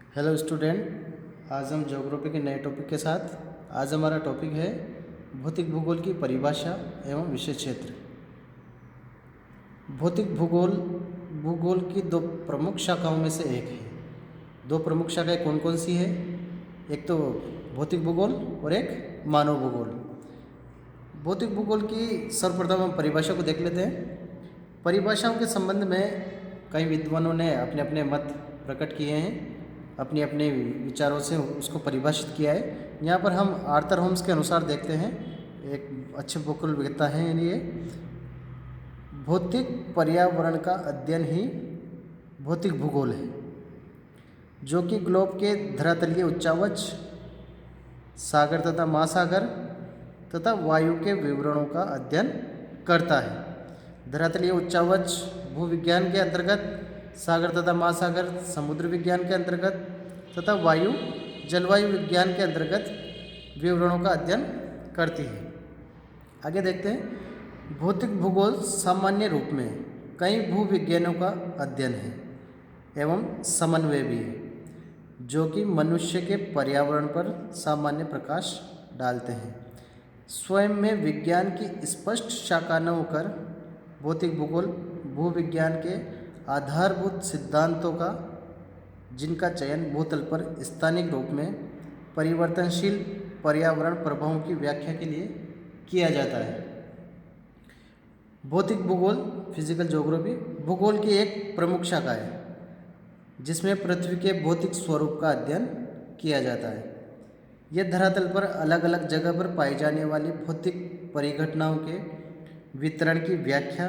Hello student, आज हम geography के नए टॉपिक के साथ। आज हमारा टॉपिक है भौतिक भूगोल की परिभाषा एवं विषय क्षेत्र। भौतिक भूगोल भूगोल की दो प्रमुख शाखाओं में से एक है। दो प्रमुख शाखाएं कौन कौन सी है? एक तो भौतिक भूगोल और एक मानव भूगोल। भौतिक भूगोल की सर्वप्रथम हम परिभाषा को देख लेते हैं। परिभाषाओं के संबंध में कई विद्वानों ने अपने अपने मत प्रकट किए हैं, अपने अपने विचारों से उसको परिभाषित किया है। यहाँ पर हम आर्थर होम्स के अनुसार देखते हैं, एक अच्छे भूगोल विद्ता है। ये भौतिक पर्यावरण का अध्ययन ही भौतिक भूगोल है, जो कि ग्लोब के धरातलीय उच्चावच, सागर तथा महासागर तथा वायु के विवरणों का अध्ययन करता है। धरातलीय उच्चावच भूविज्ञान के अंतर्गत, सागर तथा महासागर समुद्र विज्ञान के अंतर्गत तथा वायु जलवायु विज्ञान के अंतर्गत विवरणों का अध्ययन करती है। आगे देखते हैं। भौतिक भूगोल सामान्य रूप में कई भूविज्ञानों का अध्ययन है एवं समन्वय भी है, जो कि मनुष्य के पर्यावरण पर सामान्य प्रकाश डालते हैं। स्वयं में विज्ञान की स्पष्ट शाखा न होकर भौतिक भूगोल भूविज्ञान के आधारभूत सिद्धांतों का, जिनका चयन भूतल पर स्थानिक रूप में परिवर्तनशील पर्यावरण प्रभावों की व्याख्या के लिए किया जाता है। भौतिक भूगोल फिजिकल ज्योग्राफी भूगोल की एक प्रमुख शाखा है, जिसमें पृथ्वी के भौतिक स्वरूप का अध्ययन किया जाता है। यह धरातल पर अलग अलग जगह पर पाई जाने वाली भौतिक परिघटनाओं के वितरण की व्याख्या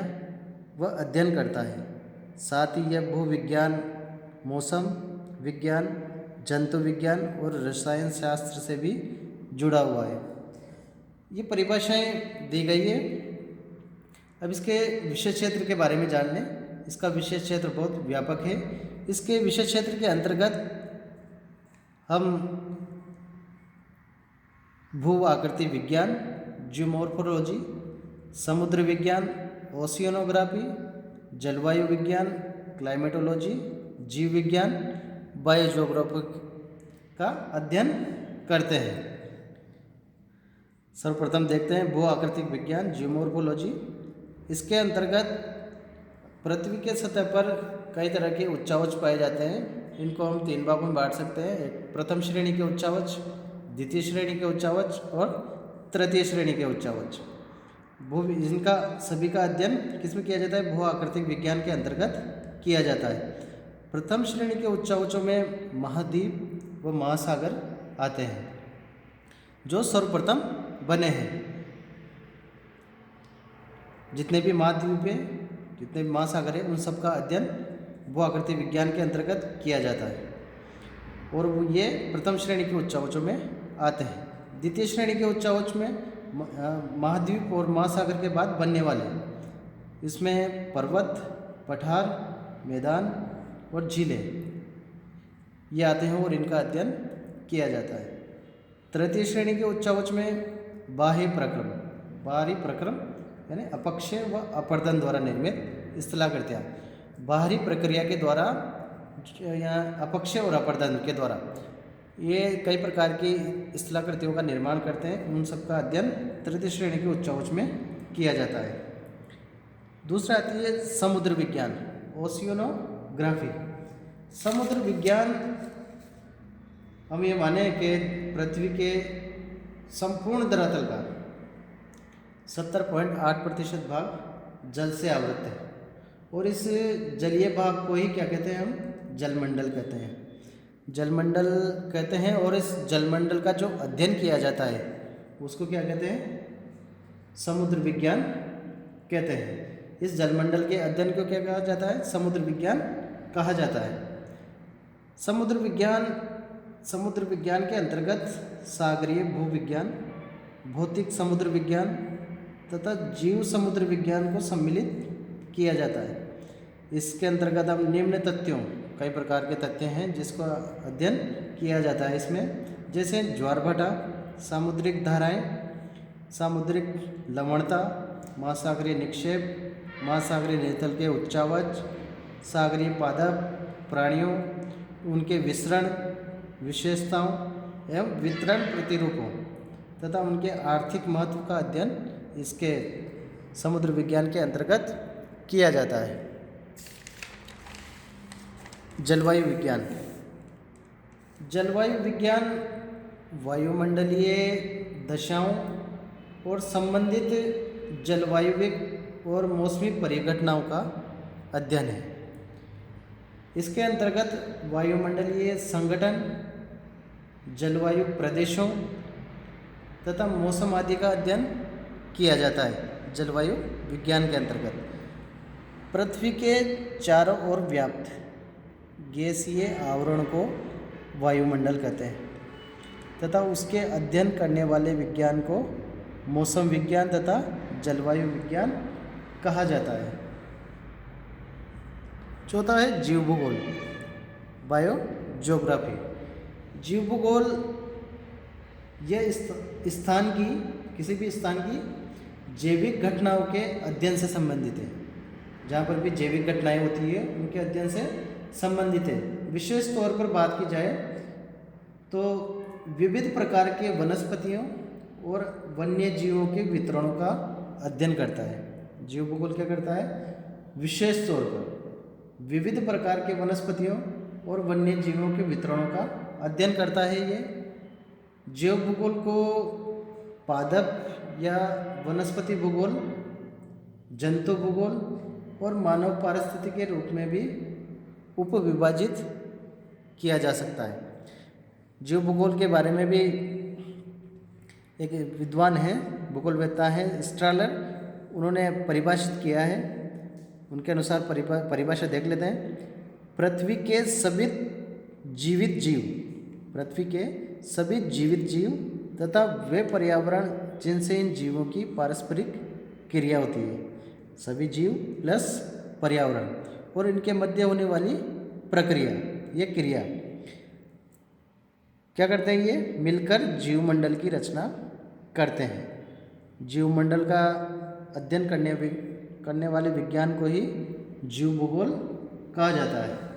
व अध्ययन करता है। साथ ही यह भूविज्ञान, मौसम विज्ञान, जंतु विज्ञान और रसायन शास्त्र से भी जुड़ा हुआ है। ये परिभाषाएं दी गई है। अब इसके विषय क्षेत्र के बारे में जान लें। इसका विषय क्षेत्र बहुत व्यापक है। इसके विषय क्षेत्र के अंतर्गत हम भू आकृति विज्ञान, जियोमॉर्फोलॉजी, समुद्र विज्ञान, ओशियनोग्राफी, जलवायु विज्ञान, क्लाइमेटोलॉजी, जीव विज्ञान, बायोजियोग्राफी का अध्ययन करते हैं। सर्वप्रथम देखते हैं भू आकृतिक विज्ञान, जियोमॉर्फोलॉजी। इसके अंतर्गत पृथ्वी के सतह पर कई तरह के उच्चावच पाए जाते हैं। इनको हम तीन भागों में बांट सकते हैं। एक प्रथम श्रेणी के उच्चावच, द्वितीय श्रेणी के उच्चावच और तृतीय श्रेणी के उच्चावच। इनका सभी का अध्ययन किसमें किया जाता है? भू आकृतिक विज्ञान के अंतर्गत किया जाता है। प्रथम श्रेणी के उच्चावचों में महाद्वीप व महासागर आते हैं, जो सर्वप्रथम बने हैं। जितने भी महाद्वीप हैं, जितने भी महासागर हैं, उन सब का अध्ययन भू आकृतिक विज्ञान के अंतर्गत किया जाता है और ये प्रथम श्रेणी के उच्चावचों में आते हैं। द्वितीय श्रेणी के उच्चावच में महाद्वीप और महासागर के बाद बनने वाले, इसमें पर्वत, पठार, मैदान और झीलें ये आते हैं और इनका अध्ययन किया जाता है। तृतीय श्रेणी के उच्चावच में बाह्य प्रक्रम यानी अपक्षय व अपरदन द्वारा निर्मित स्थलाकृतियाँ, बाहरी प्रक्रिया के द्वारा या अपक्षय और अपरदन के द्वारा ये कई प्रकार की स्थलाकृतियों का निर्माण करते हैं। उन सब का अध्ययन तृतीय श्रेणी के उच्चावच में किया जाता है। दूसरा आती है समुद्र विज्ञान, ओशियनोग्राफी। समुद्र विज्ञान हम ये माने कि पृथ्वी के संपूर्ण धरातल का 70.8% भाग जल से आवृत है और इस जलीय भाग को ही क्या कहते हैं? हम जलमंडल कहते हैं। जलमंडल कहते हैं और इस जलमंडल का जो अध्ययन किया जाता है उसको क्या कहते हैं? समुद्र विज्ञान कहते हैं। इस जलमंडल के अध्ययन को क्या कहा जाता है? समुद्र विज्ञान कहा जाता है। समुद्र विज्ञान के अंतर्गत सागरीय भूविज्ञान, भौतिक समुद्र विज्ञान तथा जीव समुद्र विज्ञान को सम्मिलित किया जाता है। इसके अंतर्गत हम निम्न तथ्यों, कई प्रकार के तथ्य हैं जिसका अध्ययन किया जाता है इसमें, जैसे ज्वारभाटा, सामुद्रिक धाराएं, सामुद्रिक लवणता, महासागरीय निक्षेप, महासागरीय नितल के उच्चावच, सागरीय पादप प्राणियों, उनके विसरण, विशेषताओं एवं वितरण प्रतिरूपों तथा उनके आर्थिक महत्व का अध्ययन इसके समुद्र विज्ञान के अंतर्गत किया जाता है। जलवायु विज्ञान। जलवायु विज्ञान वायुमंडलीय दशाओं और संबंधित जलवायुविक और मौसमी परिघटनाओं का अध्ययन है। इसके अंतर्गत वायुमंडलीय संगठन, जलवायु प्रदेशों तथा मौसम आदि का अध्ययन किया जाता है। जलवायु विज्ञान के अंतर्गत पृथ्वी के चारों ओर व्याप्त गैसीय आवरण को वायुमंडल कहते हैं तथा उसके अध्ययन करने वाले विज्ञान को मौसम विज्ञान तथा जलवायु विज्ञान कहा जाता है। चौथा है जीव भूगोल, बायो ज्योग्राफी। जीव भूगोल यह स्थान की किसी भी स्थान की जैविक घटनाओं के अध्ययन से संबंधित है। जहाँ पर भी जैविक घटनाएं होती है उनके अध्ययन से संबंधित है। विशेष तौर पर बात की जाए तो विविध प्रकार के वनस्पतियों और वन्य जीवों के वितरणों का अध्ययन करता है। जीव भूगोल क्या करता है? विशेष तौर पर विविध प्रकार के वनस्पतियों और वन्य जीवों के वितरणों का अध्ययन करता है। ये जीव भूगोल को पादप या वनस्पति भूगोल, जंतु भूगोल और मानव पारिस्थितिकी के रूप में भी उपविभाजित किया जा सकता है। जीव भूगोल के बारे में भी एक विद्वान हैं, भूगोलवेत्ता हैं स्ट्रालर, उन्होंने परिभाषित किया है। उनके अनुसार परिभाषा देख लेते हैं। पृथ्वी के सभी जीवित जीव, पृथ्वी के सभी जीवित जीव तथा वे पर्यावरण जिनसे इन जीवों की पारस्परिक क्रिया होती है। सभी जीव प्लस पर्यावरण और इनके मध्य होने वाली प्रक्रिया, ये क्रिया क्या करते हैं? ये मिलकर जीवमंडल की रचना करते हैं। जीवमंडल का अध्ययन करने वाले विज्ञान को ही जीव भूगोल कहा जाता है।